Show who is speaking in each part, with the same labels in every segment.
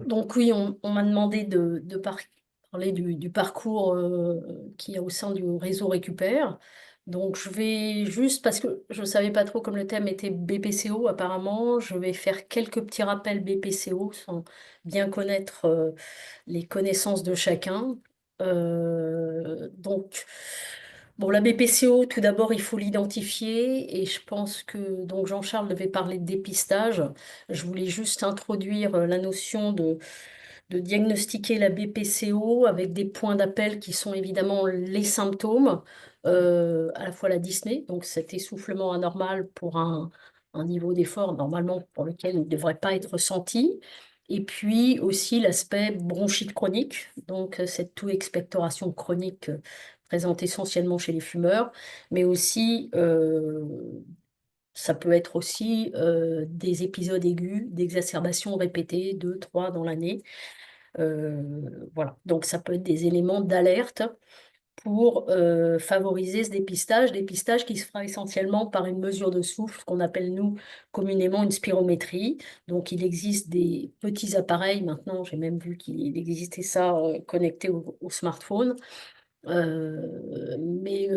Speaker 1: Donc oui, on m'a demandé parler du parcours qu'il y a au sein du réseau Récupère. Donc je vais juste, parce que je ne savais pas trop comme le thème était BPCO apparemment, je vais faire quelques petits rappels BPCO sans bien connaître les connaissances de chacun. Donc, bon, la BPCO, tout d'abord, il faut l'identifier et je pense que donc Jean-Charles devait parler de dépistage. Je voulais juste introduire la notion de diagnostiquer la BPCO avec des points d'appel qui sont évidemment les symptômes, à la fois la dyspnée, donc cet essoufflement anormal pour un niveau d'effort normalement pour lequel il ne devrait pas être ressenti, et puis aussi l'aspect bronchite chronique, donc cette toux expectoration chronique présente essentiellement chez les fumeurs, mais aussi ça peut être aussi des épisodes aigus d'exacerbation répétées, 2, 3 dans l'année. Voilà, donc ça peut être des éléments d'alerte pour favoriser ce dépistage qui se fera essentiellement par une mesure de souffle, ce qu'on appelle nous communément une spirométrie. Donc il existe des petits appareils, maintenant j'ai même vu qu'il existait ça connecté au smartphone. Mais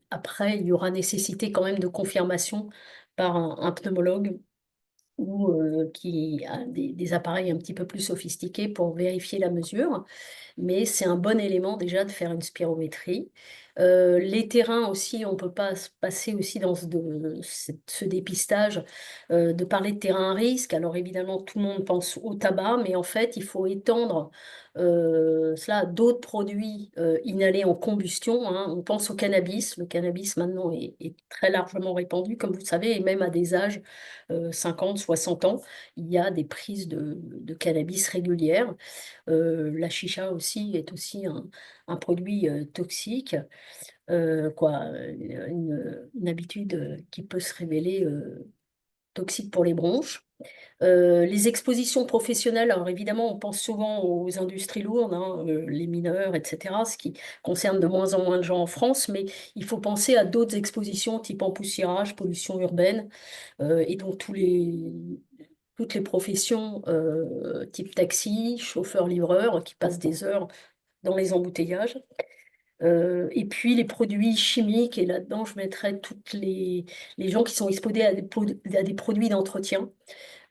Speaker 1: après, il y aura nécessité quand même de confirmation par un pneumologue ou qui a des appareils un petit peu plus sophistiqués pour vérifier la mesure, mais c'est un bon élément déjà de faire une spirométrie. Les terrains aussi, on ne peut pas se passer aussi dans ce dépistage de parler de terrain à risque. Alors évidemment, tout le monde pense au tabac, mais en fait, il faut étendre cela à d'autres produits inhalés en combustion, hein. On pense au cannabis. Le cannabis maintenant est très largement répandu, comme vous le savez, et même à des âges 50, 60 ans, il y a des prises de cannabis régulières. La chicha aussi est aussi un produit toxique, une habitude qui peut se révéler toxique pour les bronches. Les expositions professionnelles, alors évidemment, on pense souvent aux industries lourdes, hein, les mineurs, etc., ce qui concerne de moins en moins de gens en France, mais il faut penser à d'autres expositions type empoussiérage, pollution urbaine, et donc toutes les professions type taxi, chauffeur-livreur qui passent des heures dans les embouteillages. Et puis les produits chimiques, et là-dedans je mettrais les gens qui sont exposés à des produits d'entretien,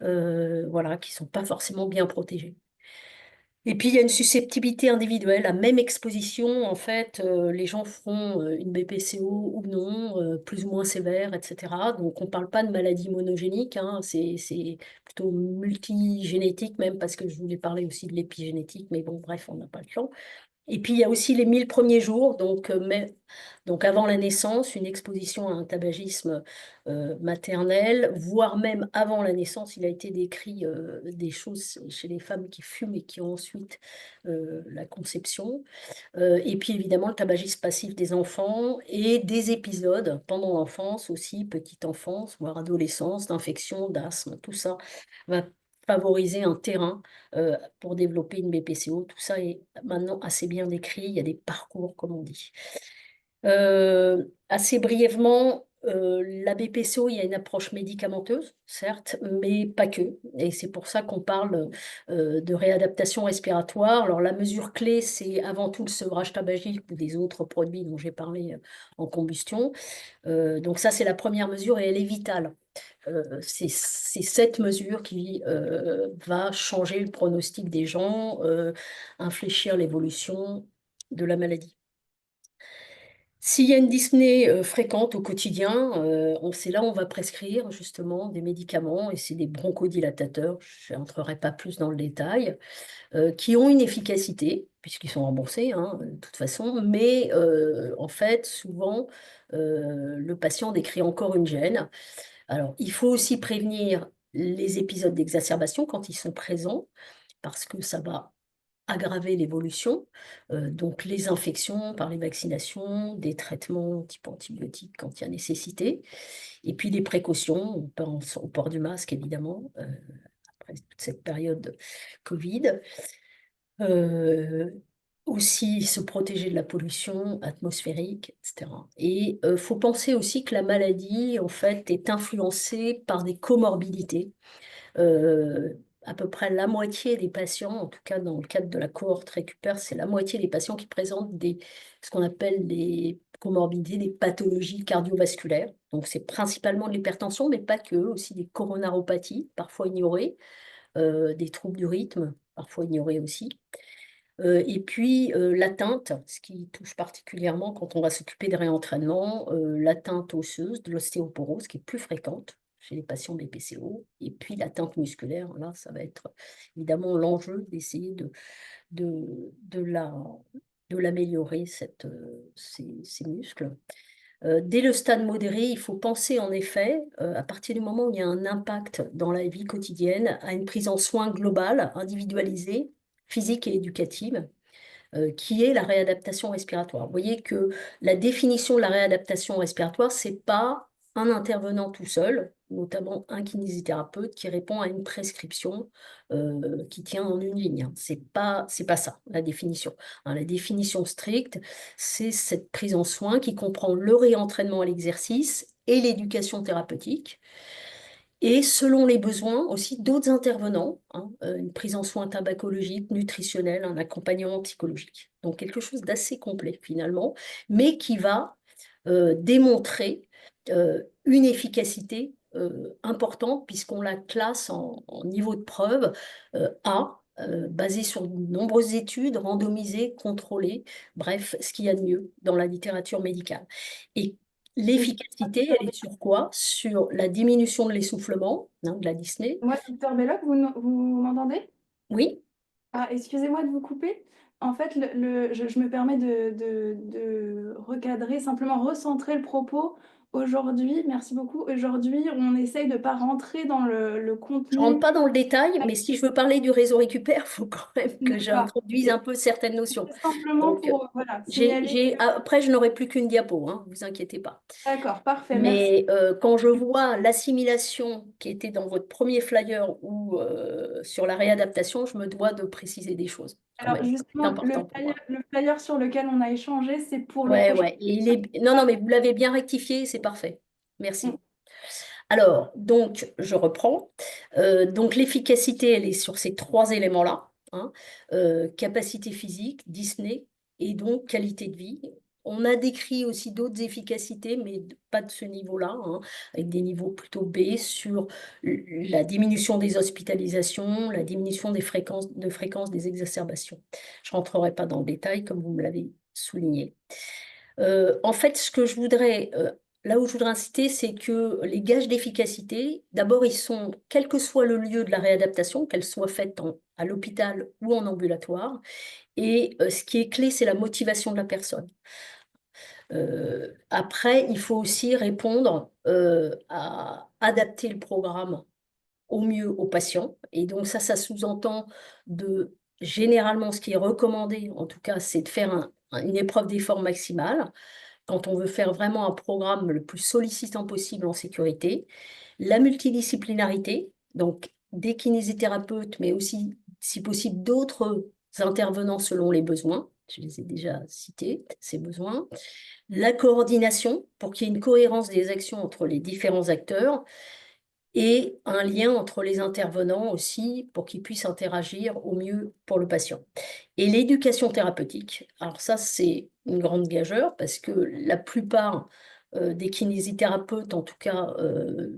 Speaker 1: voilà, qui ne sont pas forcément bien protégés. Et puis, il y a une susceptibilité individuelle. À même exposition, en fait, les gens feront une BPCO ou non, plus ou moins sévère, etc. Donc, on ne parle pas de maladie monogénique, hein, c'est plutôt multigénétique même, parce que je voulais parler aussi de l'épigénétique, mais bon, bref, on n'a pas le temps. Et puis, il y a aussi les 1000 premiers jours, donc avant la naissance, une exposition à un tabagisme maternel, voire même avant la naissance, il a été décrit des choses chez les femmes qui fument et qui ont ensuite la conception. Et puis, évidemment, le tabagisme passif des enfants et des épisodes pendant l'enfance aussi, petite enfance, voire adolescence, d'infection, d'asthme, tout ça va favoriser un terrain pour développer une BPCO. Tout ça est maintenant assez bien décrit. Il y a des parcours, comme on dit. Assez brièvement, la BPCO, il y a une approche médicamenteuse, certes, mais pas que. Et c'est pour ça qu'on parle de réadaptation respiratoire. Alors, la mesure clé, c'est avant tout le sevrage tabagique ou des autres produits dont j'ai parlé en combustion. Donc, ça, c'est la première mesure et elle est vitale. C'est cette mesure qui va changer le pronostic des gens, infléchir l'évolution de la maladie. S'il y a une dyspnée fréquente au quotidien, c'est là où on va prescrire justement des médicaments et c'est des bronchodilatateurs, je n'entrerai pas plus dans le détail, qui ont une efficacité puisqu'ils sont remboursés, hein, de toute façon, mais en fait, souvent, le patient décrit encore une gêne. Alors, il faut aussi prévenir les épisodes d'exacerbation quand ils sont présents, parce que ça va aggraver l'évolution. Donc, les infections par les vaccinations, des traitements type antibiotiques quand il y a nécessité, et puis les précautions, on pense au port du masque évidemment, après toute cette période Covid. Euh, Aussi se protéger de la pollution atmosphérique, etc. Et il faut penser aussi que la maladie, en fait, est influencée par des comorbidités. à peu près la moitié des patients, en tout cas dans le cadre de la cohorte Récupère, c'est la moitié des patients qui présentent ce qu'on appelle des comorbidités, des pathologies cardiovasculaires. Donc c'est principalement de l'hypertension, mais pas que, aussi des coronaropathies, parfois ignorées, des troubles du rythme, parfois ignorés aussi. Et puis l'atteinte, ce qui touche particulièrement quand on va s'occuper de réentraînement, l'atteinte osseuse, de l'ostéoporose, qui est plus fréquente chez les patients BPCO, et puis l'atteinte musculaire. Là, ça va être évidemment l'enjeu d'essayer de de l'améliorer, ces muscles. Dès le stade modéré, il faut penser en effet, à partir du moment où il y a un impact dans la vie quotidienne, à une prise en soin globale, individualisée, physique et éducative, qui est la réadaptation respiratoire. Vous voyez que la définition de la réadaptation respiratoire, c'est pas un intervenant tout seul, notamment un kinésithérapeute qui répond à une prescription qui tient en une ligne. C'est pas ça, la définition. Hein, la définition stricte, c'est cette prise en soin qui comprend le réentraînement à l'exercice et l'éducation thérapeutique, et selon les besoins aussi d'autres intervenants, hein, une prise en soin tabacologique, nutritionnelle, un accompagnement psychologique. Donc quelque chose d'assez complet finalement, mais qui va démontrer une efficacité importante puisqu'on la classe en niveau de preuve A, basé sur de nombreuses études randomisées, contrôlées, bref, ce qu'il y a de mieux dans la littérature médicale. Et
Speaker 2: Et
Speaker 1: l'efficacité, elle est sur quoi? Sur la diminution de l'essoufflement, hein, de la dyspnée.
Speaker 2: moi, docteur Belloc, vous m'entendez?
Speaker 1: Oui,
Speaker 2: Ah, excusez-moi de vous couper. En fait, je me permets de recadrer, simplement recentrer le propos. Aujourd'hui, merci beaucoup. Aujourd'hui, on essaye de ne pas rentrer dans le
Speaker 1: je rentre
Speaker 2: contenu.
Speaker 1: pas dans le détail, mais si je veux parler du réseau Récupère, il faut quand même que
Speaker 2: D'accord.
Speaker 1: j'introduise un peu certaines notions.
Speaker 2: Simplement
Speaker 1: Donc,
Speaker 2: pour voilà, signaler.
Speaker 1: après, je n'aurai plus qu'une diapo, hein, vous inquiétez pas.
Speaker 2: D'accord, parfait, merci.
Speaker 1: Mais quand je vois l'assimilation qui était dans votre premier flyer ou sur la réadaptation, je me dois de préciser des choses quand
Speaker 2: Alors
Speaker 1: même. C'est
Speaker 2: justement,
Speaker 1: important pour moi.
Speaker 2: le flyer sur lequel on a échangé, c'est pour le
Speaker 1: Ouais,
Speaker 2: prochain.
Speaker 1: ouais. Et non, non, mais vous l'avez bien rectifié, c'est parfait.
Speaker 2: Mm.
Speaker 1: Merci. Alors, donc, je reprends. Donc, l'efficacité, elle est sur ces trois éléments-là, hein. Capacité physique, dyspnée, et donc qualité de vie. On a décrit aussi d'autres efficacités, mais pas de ce niveau-là, hein, avec des niveaux plutôt B sur la diminution des hospitalisations, la diminution de fréquence des exacerbations. Je ne rentrerai pas dans le détail, comme vous me l'avez souligné. En fait, là où je voudrais inciter, c'est que les gages d'efficacité, d'abord, ils sont, quel que soit le lieu de la réadaptation, qu'elle soit faite à l'hôpital ou en ambulatoire. Et ce qui est clé, c'est la motivation de la personne. Après, il faut aussi répondre à adapter le programme au mieux aux patients. Et donc ça sous-entend généralement, ce qui est recommandé, en tout cas, c'est de faire une épreuve d'effort maximale quand on veut faire vraiment un programme le plus sollicitant possible en sécurité. La multidisciplinarité, donc des kinésithérapeutes, mais aussi, si possible, d'autres intervenants selon les besoins. Je les ai déjà cités, ces besoins. La coordination, pour qu'il y ait une cohérence des actions entre les différents acteurs et un lien entre les intervenants aussi pour qu'ils puissent interagir au mieux pour le patient. Et l'éducation thérapeutique, alors ça c'est une grande gageure parce que la plupart des kinésithérapeutes, en tout cas,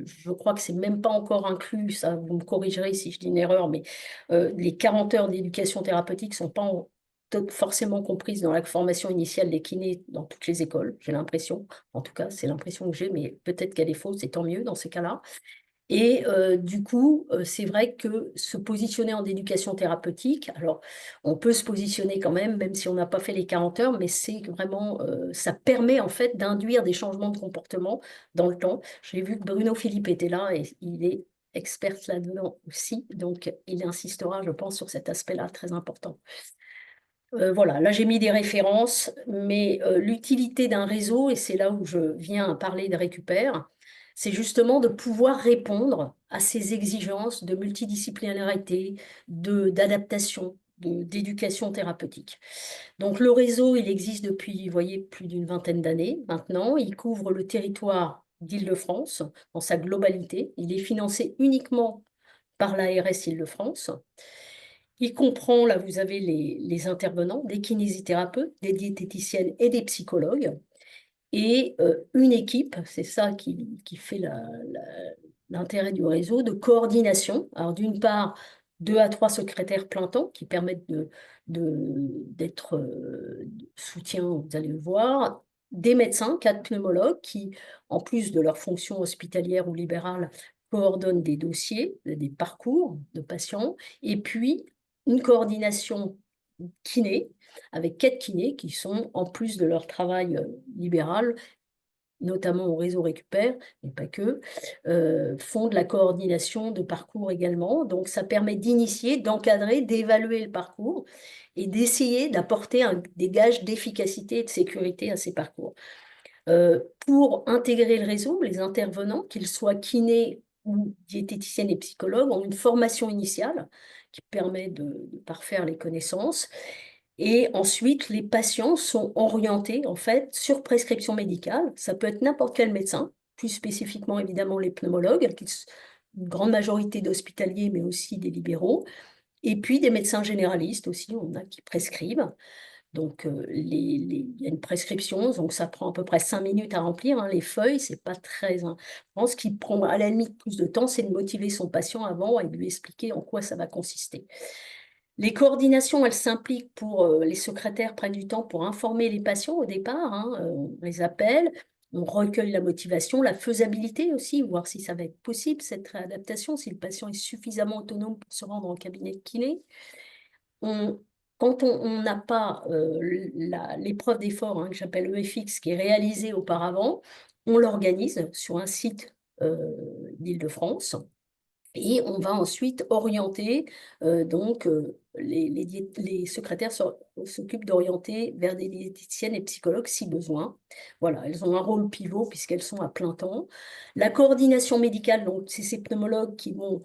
Speaker 1: je crois que c'est même pas encore inclus, ça vous me corrigerez si je dis une erreur, mais les 40 heures d'éducation thérapeutique sont pas forcément comprises dans la formation initiale des kinés dans toutes les écoles, j'ai l'impression. En tout cas, c'est l'impression que j'ai, mais peut-être qu'elle est fausse, et tant mieux dans ces cas-là. Et du coup, c'est vrai que se positionner en éducation thérapeutique, alors on peut se positionner quand même si on n'a pas fait les 40 heures, mais c'est vraiment, ça permet en fait d'induire des changements de comportement dans le temps. J'ai vu que Bruno Philippe était là et il est expert là-dedans aussi, donc il insistera, je pense, sur cet aspect-là très important. Voilà, là j'ai mis des références, mais l'utilité d'un réseau, et c'est là où je viens à parler de Récupère, c'est justement de pouvoir répondre à ces exigences de multidisciplinarité, d'adaptation, d'éducation thérapeutique. Donc le réseau, il existe depuis, vous voyez, plus d'une vingtaine d'années maintenant. Il couvre le territoire d'Île-de-France dans sa globalité. Il est financé uniquement par l'ARS Île-de-France. Il comprend, là vous avez les intervenants, des kinésithérapeutes, des diététiciennes et des psychologues, et une équipe, c'est ça qui fait l'intérêt du réseau, de coordination. Alors d'une part, 2 à 3 secrétaires plein temps qui permettent d'être soutien, vous allez le voir, des médecins, 4 pneumologues qui, en plus de leurs fonctions hospitalières ou libérales, coordonnent des dossiers, des parcours de patients, et puis une coordination kiné, avec 4 kinés qui sont, en plus de leur travail libéral, notamment au réseau Récupère, mais pas que, font de la coordination de parcours également. Donc, ça permet d'initier, d'encadrer, d'évaluer le parcours et d'essayer d'apporter des gages d'efficacité et de sécurité à ces parcours. Pour intégrer le réseau, les intervenants, qu'ils soient kinés ou diététiciennes et psychologues, ont une formation initiale qui permet de parfaire les connaissances. Et ensuite, les patients sont orientés, en fait, sur prescription médicale. Ça peut être n'importe quel médecin, plus spécifiquement, évidemment, les pneumologues, une grande majorité d'hospitaliers, mais aussi des libéraux. Et puis, des médecins généralistes aussi, on a qui prescrivent. Donc, il y a une prescription, donc ça prend à peu près 5 minutes à remplir, hein, les feuilles, c'est pas très important. Ce qui prend à la limite plus de temps, c'est de motiver son patient avant et de lui expliquer en quoi ça va consister. Les coordinations, elles s'impliquent pour, les secrétaires prennent du temps pour informer les patients au départ, hein, on les appelle, on recueille la motivation, la faisabilité aussi, voir si ça va être possible, cette réadaptation, si le patient est suffisamment autonome pour se rendre en cabinet de kiné. On, Quand on n'a pas l'épreuve d'effort, hein, que j'appelle EFX, qui est réalisée auparavant, on l'organise sur un site d'Île-de-France. Et on va ensuite orienter, donc les secrétaires s'occupent d'orienter vers des diététiciennes et psychologues si besoin. Voilà, elles ont un rôle pivot puisqu'elles sont à plein temps. La coordination médicale, donc c'est ces pneumologues qui vont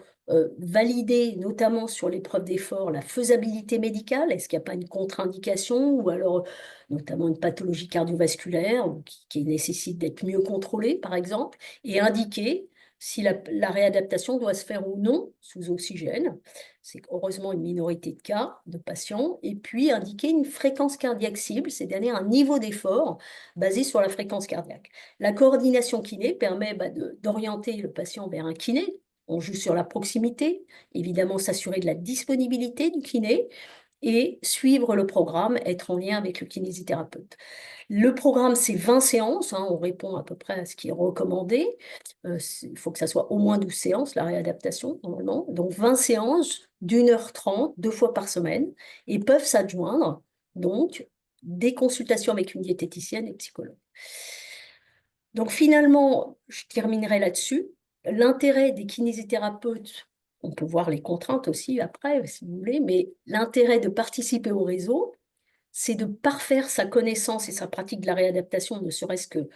Speaker 1: valider, notamment sur l'épreuve d'effort, la faisabilité médicale. Est-ce qu'il n'y a pas une contre-indication ou alors notamment une pathologie cardiovasculaire ou qui nécessite d'être mieux contrôlée, par exemple, et indiquer si la réadaptation doit se faire ou non sous oxygène. C'est heureusement une minorité de cas de patients. Et puis indiquer une fréquence cardiaque cible, c'est-à-dire un niveau d'effort basé sur la fréquence cardiaque. La coordination kiné permet d'orienter le patient vers un kiné. On joue sur la proximité, évidemment s'assurer de la disponibilité du kiné et suivre le programme, être en lien avec le kinésithérapeute. Le programme, c'est 20 séances, hein, on répond à peu près à ce qui est recommandé. Il faut que ça soit au moins 12 séances, la réadaptation, normalement. Donc 20 séances d'1h30, 2 fois par semaine, et peuvent s'adjoindre donc des consultations avec une diététicienne et psychologue. Donc finalement, je terminerai là-dessus. L'intérêt des kinésithérapeutes, on peut voir les contraintes aussi après, si vous voulez, mais l'intérêt de participer au réseau, c'est de parfaire sa connaissance et sa pratique de la réadaptation, ne serait-ce que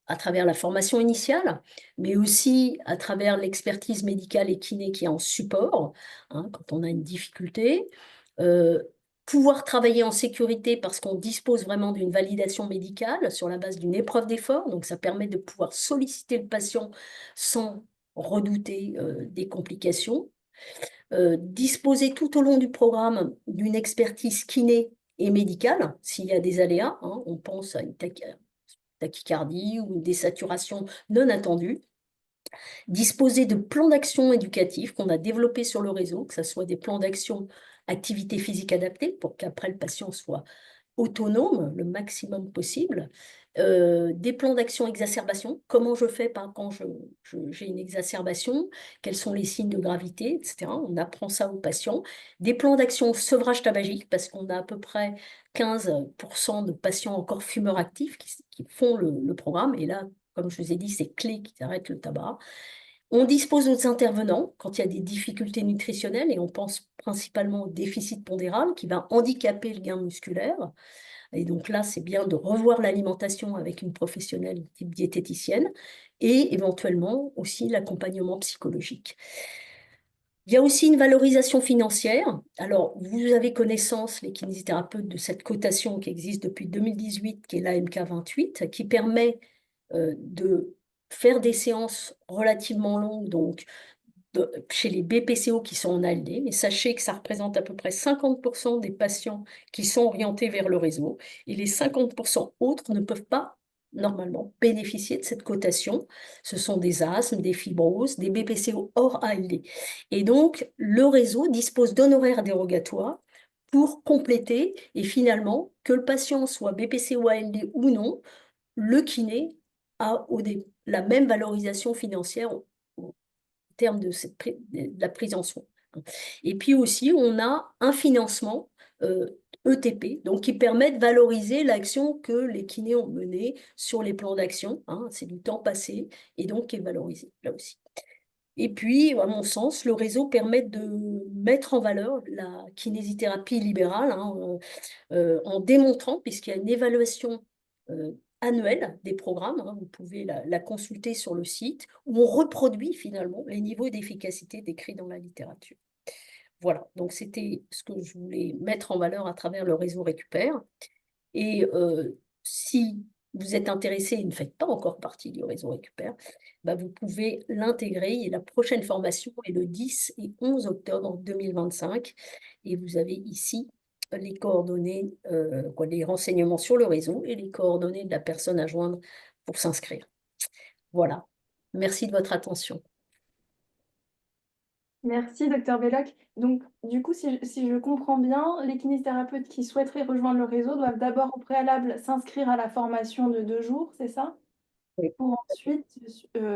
Speaker 1: à travers la formation initiale, mais aussi à travers l'expertise médicale et kiné qui est en support, hein, quand on a une difficulté. Euh, Pouvoir travailler en sécurité parce qu'on dispose vraiment d'une validation médicale sur la base d'une épreuve d'effort, donc ça permet de pouvoir solliciter le patient sans redouter des complications. Disposer tout au long du programme d'une expertise kiné et médicale, s'il y a des aléas, hein, on pense à une tachycardie ou une désaturation non attendue. Disposer de plans d'action éducatifs qu'on a développés sur le réseau, que ce soit des plans d'action activité physique adaptée pour qu'après le patient soit autonome le maximum possible. Des plans d'action exacerbation, comment je fais quand j'ai une exacerbation, quels sont les signes de gravité, etc. On apprend ça aux patients. Des plans d'action sevrage tabagique, parce qu'on a à peu près 15% de patients encore fumeurs actifs qui font le programme. Et là, comme je vous ai dit, c'est clé qui arrête le tabac. On dispose d'autres intervenants quand il y a des difficultés nutritionnelles et on pense principalement au déficit pondéral qui va handicaper le gain musculaire. Et donc là, c'est bien de revoir l'alimentation avec une professionnelle type diététicienne et éventuellement aussi l'accompagnement psychologique. Il y a aussi une valorisation financière. Alors, vous avez connaissance, les kinésithérapeutes, de cette cotation qui existe depuis 2018, qui est l'AMK 28, qui permet de faire des séances relativement longues, donc chez les BPCO qui sont en ALD, mais sachez que ça représente à peu près 50% des patients qui sont orientés vers le réseau, et les 50% autres ne peuvent pas normalement bénéficier de cette cotation. Ce sont des asthmes, des fibroses, des BPCO hors ALD. Et donc, le réseau dispose d'honoraires dérogatoires pour compléter, et finalement, que le patient soit BPCO ALD ou non, le kiné a la même valorisation financière au terme de la prise en soin. Et puis aussi, on a un financement ETP, donc qui permet de valoriser l'action que les kinés ont menée sur les plans d'action. Hein, c'est du temps passé et donc qui est valorisé là aussi. Et puis, à mon sens, le réseau permet de mettre en valeur la kinésithérapie libérale, hein, en démontrant, puisqu'il y a une évaluation annuelle des programmes, hein, vous pouvez la consulter sur le site, où on reproduit finalement les niveaux d'efficacité décrits dans la littérature. Voilà, donc c'était ce que je voulais mettre en valeur à travers le réseau Récupère. Et si vous êtes intéressé et ne faites pas encore partie du réseau Récupère, bah, vous pouvez l'intégrer. Et la prochaine formation est le 10 et 11 octobre 2025. Et vous avez ici les coordonnées, les renseignements sur le réseau et les coordonnées de la personne à joindre pour s'inscrire. Voilà. Merci de votre attention.
Speaker 2: Merci, docteur Belloc. Donc, du coup, si je comprends bien, les kinésithérapeutes qui souhaiteraient rejoindre le réseau doivent d'abord au préalable s'inscrire à la formation de 2 jours, c'est ça?
Speaker 1: Oui.
Speaker 2: Pour ensuite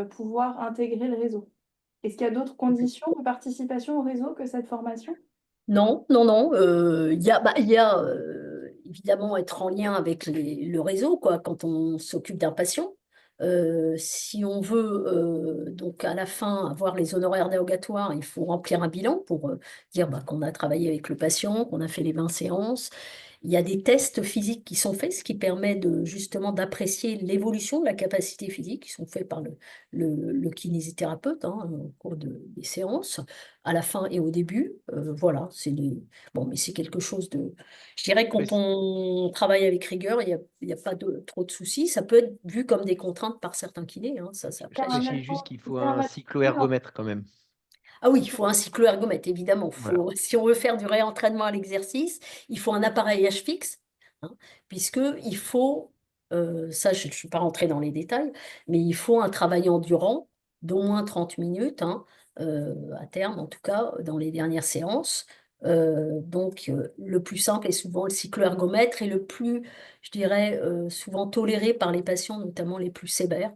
Speaker 2: pouvoir intégrer le réseau. Est-ce qu'il y a d'autres conditions de participation au réseau que cette formation?
Speaker 1: Non, non, non. Il y a évidemment être en lien avec le réseau, quoi, quand on s'occupe d'un patient. Si on veut donc à la fin avoir les honoraires dérogatoires, il faut remplir un bilan pour dire bah, qu'on a travaillé avec le patient, qu'on a fait les 20 séances. Il y a des tests physiques qui sont faits, ce qui permet justement d'apprécier l'évolution de la capacité physique, qui sont faits par le kinésithérapeute hein, au cours des séances, à la fin et au début. Voilà, bon, mais c'est quelque chose de. Je dirais que
Speaker 3: Mais
Speaker 1: quand on travaille avec rigueur, il y a pas trop de soucis. Ça peut être vu comme des contraintes par certains kinés, hein, ça
Speaker 3: je
Speaker 2: C'est un
Speaker 1: s'apprécie.
Speaker 3: précise juste
Speaker 2: atout,
Speaker 3: qu'il faut
Speaker 2: c'est un
Speaker 3: un
Speaker 2: atout supplémentaire.
Speaker 3: cyclo-ergomètre quand même.
Speaker 1: Ah oui, il faut un cyclo-ergomètre, évidemment.
Speaker 3: Voilà.
Speaker 1: Si on veut faire du réentraînement à l'exercice, il faut un appareillage fixe, hein, puisque il faut, ça je ne suis pas rentrée dans les détails, mais il faut un travail endurant d'au moins 30 minutes, hein, à terme, en tout cas, dans les dernières séances. Donc, le plus simple est souvent le cyclo-ergomètre et le plus, je dirais, souvent toléré par les patients, notamment les plus sévères.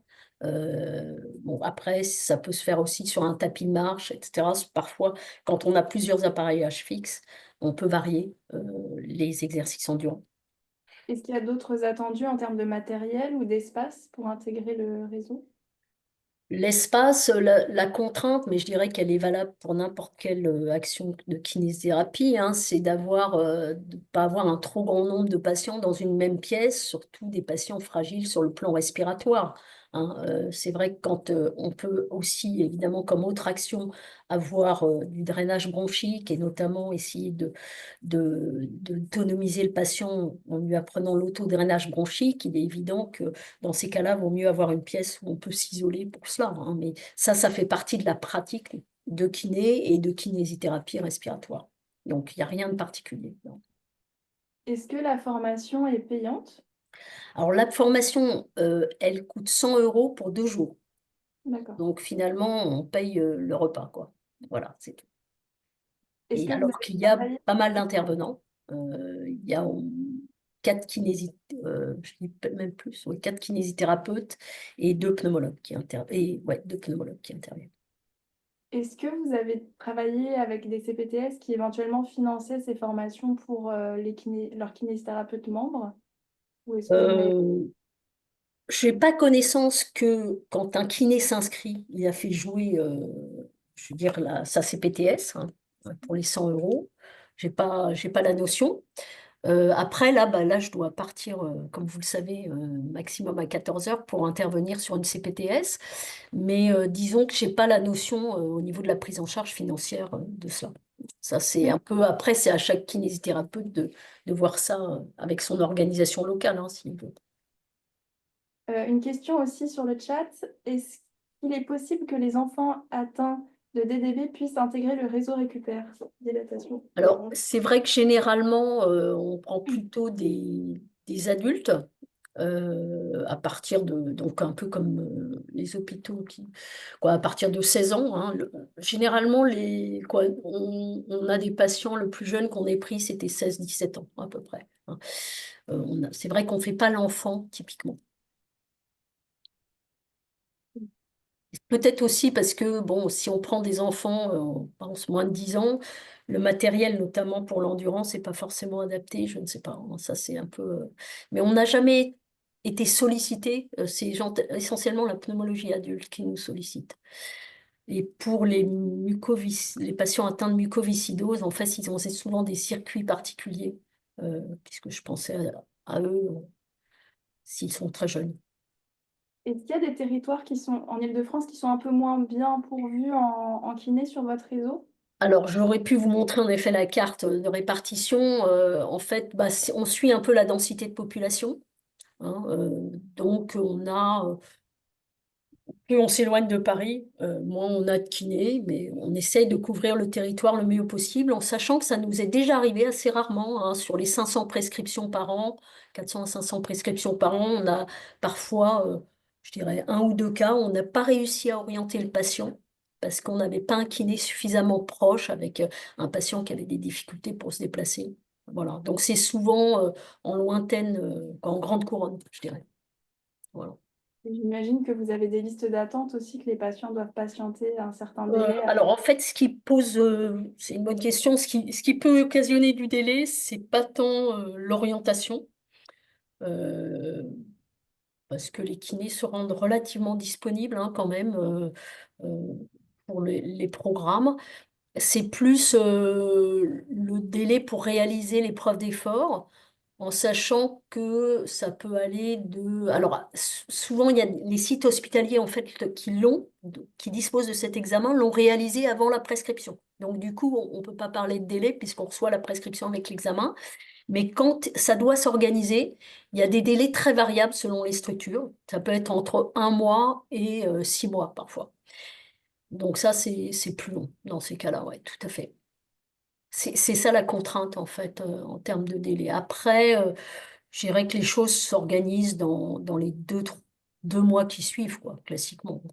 Speaker 1: Bon, après, ça peut se faire aussi sur un tapis de marche, etc. Parfois, quand on a plusieurs appareillages fixes, on peut varier les exercices endurants.
Speaker 2: Est-ce qu'il y a d'autres attendus en termes de matériel ou d'espace pour intégrer le réseau?
Speaker 1: L'espace, la contrainte, mais je dirais qu'elle est valable pour n'importe quelle action de kinésithérapie, hein, c'est de ne pas avoir un trop grand nombre de patients dans une même pièce, surtout des patients fragiles sur le plan respiratoire. Hein. C'est vrai que quand on peut aussi, évidemment, comme autre action, avoir du drainage bronchique et notamment essayer d'autonomiser le patient en lui apprenant l'autodrainage bronchique, il est évident que dans ces cas-là, il vaut mieux avoir une pièce où on peut s'isoler pour cela. Hein. Mais ça fait partie de la pratique de kiné et de kinésithérapie respiratoire. Donc, il n'y a rien de particulier. Non.
Speaker 2: Est-ce que la formation est payante?
Speaker 1: Alors, la formation, elle coûte 100 euros pour 2 jours.
Speaker 2: D'accord.
Speaker 1: Donc, finalement, on paye le repas, quoi. Voilà, c'est tout.
Speaker 2: Est-ce
Speaker 1: Et
Speaker 2: que vous
Speaker 1: alors
Speaker 2: avez
Speaker 1: qu'il y a
Speaker 2: travaillé?
Speaker 1: pas mal d'intervenants, il y a 4 kinésithérapeutes et 2 pneumologues ouais, 2 pneumologues qui interviennent.
Speaker 2: Est-ce que vous avez travaillé avec des CPTS qui éventuellement finançaient ces formations pour leurs kinésithérapeutes membres? Ou est-ce que vous n'avez
Speaker 1: Euh, je n'ai pas connaissance que quand un kiné s'inscrit, il a fait jouer, je veux dire, sa CPTS hein, pour les 100 euros. J'ai pas la notion. Après, là, bah, là, je dois partir, comme vous le savez, maximum à 14 heures pour intervenir sur une CPTS. Mais disons que je n'ai pas la notion au niveau de la prise en charge financière de cela. Ça, c'est un peu, après, c'est à chaque kinésithérapeute de voir ça avec son organisation locale, hein, s'il veut.
Speaker 2: Une question aussi sur le chat. Est-ce qu'il est possible que les enfants atteints de DDB puissent intégrer le réseau récupère. Dilatation des
Speaker 1: Alors,
Speaker 2: bronches.
Speaker 1: c'est vrai que généralement, on prend plutôt des adultes à partir donc un peu comme les hôpitaux, quoi, à partir de 16 ans. Hein. Généralement, quoi, on a des patients, le plus jeune qu'on ait pris, c'était 16-17 ans à peu près. Hein. C'est vrai qu'on ne fait pas l'enfant typiquement. Peut-être aussi parce que, bon, si on prend des enfants, on pense moins de 10 ans, le matériel, notamment pour l'endurance, n'est pas forcément adapté, je ne sais pas. Hein, ça, c'est un peu. Mais on n'a jamais été sollicité. Essentiellement la pneumologie adulte qui nous sollicite. Et pour les patients atteints de mucoviscidose, en fait, ils ont souvent des circuits particuliers, puisque je pensais à eux s'ils sont très jeunes.
Speaker 2: Est-ce qu'il y a des territoires qui sont en Île-de-France qui sont un peu moins bien pourvus en kiné sur votre réseau?
Speaker 1: Alors, j'aurais pu vous montrer en effet la carte de répartition. En fait, bah, on suit un peu la densité de population. Hein, donc, plus on s'éloigne de Paris, moins on a de kinés, mais on essaye de couvrir le territoire le mieux possible, en sachant que ça nous est déjà arrivé assez rarement, hein, sur les 500 prescriptions par an, 400 à 500 prescriptions par an, on a parfois, je dirais, un ou deux cas, où on n'a pas réussi à orienter le patient parce qu'on n'avait pas un kiné suffisamment proche avec un patient qui avait des difficultés pour se déplacer. Voilà. Donc c'est souvent en lointaine, en grande couronne, je dirais. Voilà.
Speaker 2: J'imagine que vous avez des listes d'attente aussi, que les patients doivent patienter un certain délai
Speaker 1: Alors
Speaker 2: avant.
Speaker 1: en fait, c'est une bonne question, ce qui peut occasionner du délai, c'est pas tant l'orientation, euh, parce que les kinés se rendent relativement disponibles hein, quand même euh, pour les programmes. C'est plus le délai pour réaliser l'épreuve d'effort, en sachant que ça peut aller de... Alors, souvent, il y a les sites hospitaliers, en fait, qui disposent de cet examen, l'ont réalisé avant la prescription. Donc, du coup, on ne peut pas parler de délai puisqu'on reçoit la prescription avec l'examen. Mais quand ça doit s'organiser, il y a des délais très variables selon les structures. Ça peut être entre 1 mois et 6 mois parfois. Donc ça, c'est plus long dans ces cas-là, ouais, tout à fait. C'est ça la contrainte, en fait, en termes de délai. Après, je dirais que les choses s'organisent dans les 2 mois qui suivent, quoi, classiquement.